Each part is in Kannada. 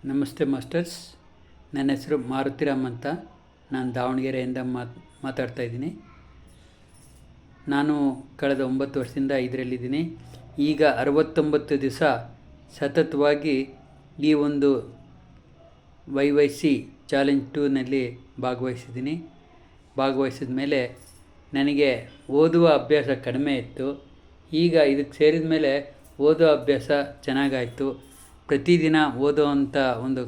ನಮಸ್ತೆ ಮಾಸ್ಟರ್ಸ್. ನನ್ನ ಹೆಸರು ಮಾರುತಿರಾಮ್ ಅಂತ. ನಾನು ದಾವಣಗೆರೆಯಿಂದ ಮಾತಾಡ್ತಾಯಿದ್ದೀನಿ. ನಾನು ಕಳೆದ 9 ವರ್ಷದಿಂದ ಇದರಲ್ಲಿದ್ದೀನಿ. ಈಗ 69 ದಿವಸ ಸತತವಾಗಿ ಈ ಒಂದು YYC ಚಾಲೆಂಜ್ 2ನಲ್ಲಿ ಭಾಗವಹಿಸಿದ ಮೇಲೆ ನನಗೆ ಓದುವ ಅಭ್ಯಾಸ ಕಡಿಮೆ ಇತ್ತು. ಈಗ ಇದಕ್ಕೆ ಸೇರಿದ ಮೇಲೆ ಓದೋ ಅಭ್ಯಾಸ ಚೆನ್ನಾಗಾಯಿತು. ಪ್ರತಿದಿನ ಓದೋವಂಥ ಒಂದು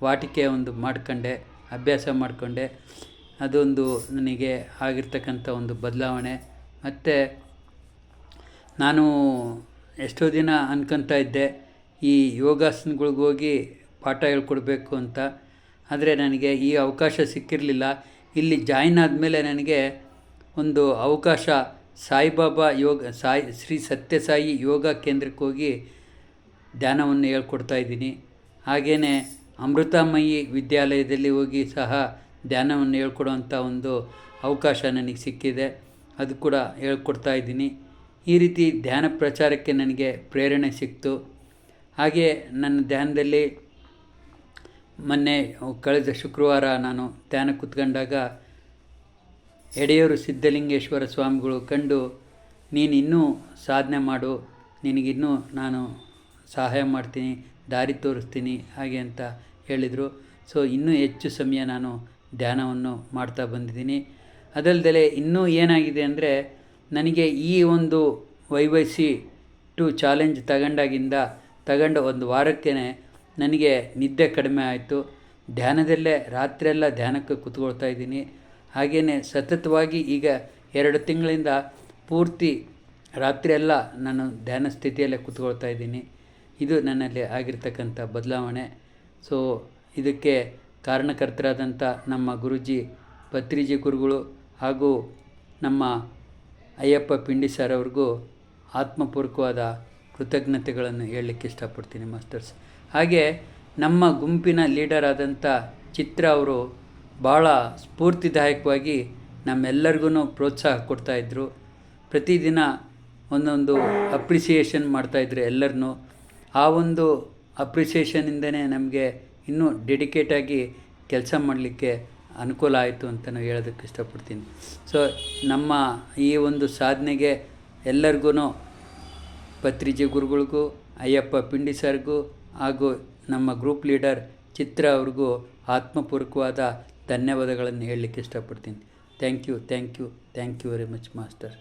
ವಾಟಿಕೆ ಮಾಡ್ಕೊಂಡೆ, ಅಭ್ಯಾಸ ಮಾಡಿಕೊಂಡೆ. ಅದೊಂದು ನನಗೆ ಆಗಿರ್ತಕ್ಕಂಥ ಒಂದು ಬದಲಾವಣೆ. ಮತ್ತು ನಾನು ಎಷ್ಟೋ ದಿನ ಅನ್ಕೊತಾ ಇದ್ದೆ ಈ ಯೋಗಾಸನಗಳಿಗೋಗಿ ಪಾಠ ಹೇಳ್ಕೊಡ್ಬೇಕು ಅಂತ. ಆದರೆ ನನಗೆ ಈ ಅವಕಾಶ ಸಿಕ್ಕಿರಲಿಲ್ಲ. ಇಲ್ಲಿ ಜಾಯಿನ್ ಆದಮೇಲೆ ನನಗೆ ಒಂದು ಅವಕಾಶ ಸಾಯಿಬಾಬಾ ಶ್ರೀ ಸತ್ಯಸಾಯಿ ಯೋಗ ಕೇಂದ್ರಕ್ಕೆ ಹೋಗಿ ಧ್ಯಾನವನ್ನು ಹೇಳ್ಕೊಡ್ತಾಯಿದ್ದೀನಿ. ಹಾಗೆಯೇ ಅಮೃತಮಯಿ ವಿದ್ಯಾಲಯದಲ್ಲಿ ಹೋಗಿ ಸಹ ಧ್ಯಾನವನ್ನು ಹೇಳ್ಕೊಡುವಂಥ ಒಂದು ಅವಕಾಶ ನನಗೆ ಸಿಕ್ಕಿದೆ. ಅದು ಕೂಡ ಹೇಳ್ಕೊಡ್ತಾಯಿದ್ದೀನಿ. ಈ ರೀತಿ ಧ್ಯಾನ ಪ್ರಚಾರಕ್ಕೆ ನನಗೆ ಪ್ರೇರಣೆ ಸಿಕ್ತು. ಹಾಗೆ ನನ್ನ ಧ್ಯಾನದಲ್ಲಿ ಕಳೆದ ಶುಕ್ರವಾರ ನಾನು ಧ್ಯಾನ ಕೂತ್ಕೊಂಡಾಗ ಎಡೆಯೂರು ಸಿದ್ಧಲಿಂಗೇಶ್ವರ ಸ್ವಾಮಿಗಳು ಕಂಡು, ನೀನು ಇನ್ನೂ ಸಾಧನೆ ಮಾಡು, ನಿನಗಿನ್ನೂ ನಾನು ಸಹಾಯ ಮಾಡ್ತೀನಿ, ದಾರಿ ತೋರಿಸ್ತೀನಿ ಹಾಗೆ ಅಂತ ಹೇಳಿದರು. ಸೊ ಇನ್ನೂ ಹೆಚ್ಚು ಸಮಯ ನಾನು ಧ್ಯಾನವನ್ನು ಮಾಡ್ತಾ ಬಂದಿದ್ದೀನಿ. ಅದಲ್ಲದೆ ಇನ್ನೂ ಏನಾಗಿದೆ ಅಂದರೆ, ನನಗೆ ಈ ಒಂದು YYC 2 ಚಾಲೆಂಜ್ ತಗೊಂಡ ಒಂದು ವಾರಕ್ಕೆ ನನಗೆ ನಿದ್ದೆ ಕಡಿಮೆ ಆಯಿತು. ಧ್ಯಾನದಲ್ಲೇ ರಾತ್ರಿಯೆಲ್ಲ ಧ್ಯಾನಕ್ಕೆ ಕೂತ್ಕೊಳ್ತಾ ಇದ್ದೀನಿ. ಹಾಗೆಯೇ ಸತತವಾಗಿ ಈಗ 2 ತಿಂಗಳಿಂದ ಪೂರ್ತಿ ರಾತ್ರಿಯೆಲ್ಲ ನಾನು ಧ್ಯಾನ ಸ್ಥಿತಿಯಲ್ಲೇ ಕೂತ್ಕೊಳ್ತಾ ಇದ್ದೀನಿ. ಇದು ನನ್ನಲ್ಲಿ ಆಗಿರ್ತಕ್ಕಂಥ ಬದಲಾವಣೆ. ಸೊ ಇದಕ್ಕೆ ಕಾರಣಕರ್ತರಾದಂಥ ನಮ್ಮ ಗುರುಜಿ ಪತ್ರಿಜಿ ಗುರುಗಳು ಹಾಗೂ ನಮ್ಮ ಅಯ್ಯಪ್ಪ ಪಿಂಡಿ ಸರ್ ಅವ್ರಿಗೂ ಆತ್ಮಪೂರ್ವಕವಾದ ಕೃತಜ್ಞತೆಗಳನ್ನು ಹೇಳಲಿಕ್ಕೆ ಇಷ್ಟಪಡ್ತೀನಿ ಮಾಸ್ಟರ್ಸ್. ಹಾಗೆ ನಮ್ಮ ಗುಂಪಿನ ಲೀಡರ್ ಆದಂಥ ಚಿತ್ರ ಅವರು ಭಾಳ ಸ್ಫೂರ್ತಿದಾಯಕವಾಗಿ ನಮ್ಮೆಲ್ಲರಿಗೂ ಪ್ರೋತ್ಸಾಹ ಕೊಡ್ತಾಯಿದ್ರು. ಪ್ರತಿದಿನ ಒಂದೊಂದು ಅಪ್ರಿಸಿಯೇಷನ್ ಮಾಡ್ತಾಯಿದ್ರು ಎಲ್ಲರನ್ನೂ. ಆ ಒಂದು ಅಪ್ರಿಸಿಯೇಷನಿಂದನೇ ನಮಗೆ ಇನ್ನೂ ಡೆಡಿಕೇಟಾಗಿ ಕೆಲಸ ಮಾಡಲಿಕ್ಕೆ ಅನುಕೂಲ ಆಯಿತು ಅಂತಲೂ ಹೇಳೋದಕ್ಕೆ ಇಷ್ಟಪಡ್ತೀನಿ. ಸೊ ನಮ್ಮ ಈ ಒಂದು ಸಾಧನೆಗೆ ಎಲ್ಲರಿಗೂ, ಪತ್ರಿಜಿ ಗುರುಗಳಿಗೂ, ಅಯ್ಯಪ್ಪ ಪಿಂಡಿ ಸರ್ಗೂ ಹಾಗೂ ನಮ್ಮ ಗ್ರೂಪ್ ಲೀಡರ್ ಚಿತ್ರ ಅವ್ರಿಗೂ ಆತ್ಮಪೂರ್ವಕವಾದ ಧನ್ಯವಾದಗಳನ್ನು ಹೇಳಲಿಕ್ಕೆ ಇಷ್ಟಪಡ್ತೀನಿ. Thank you very much master.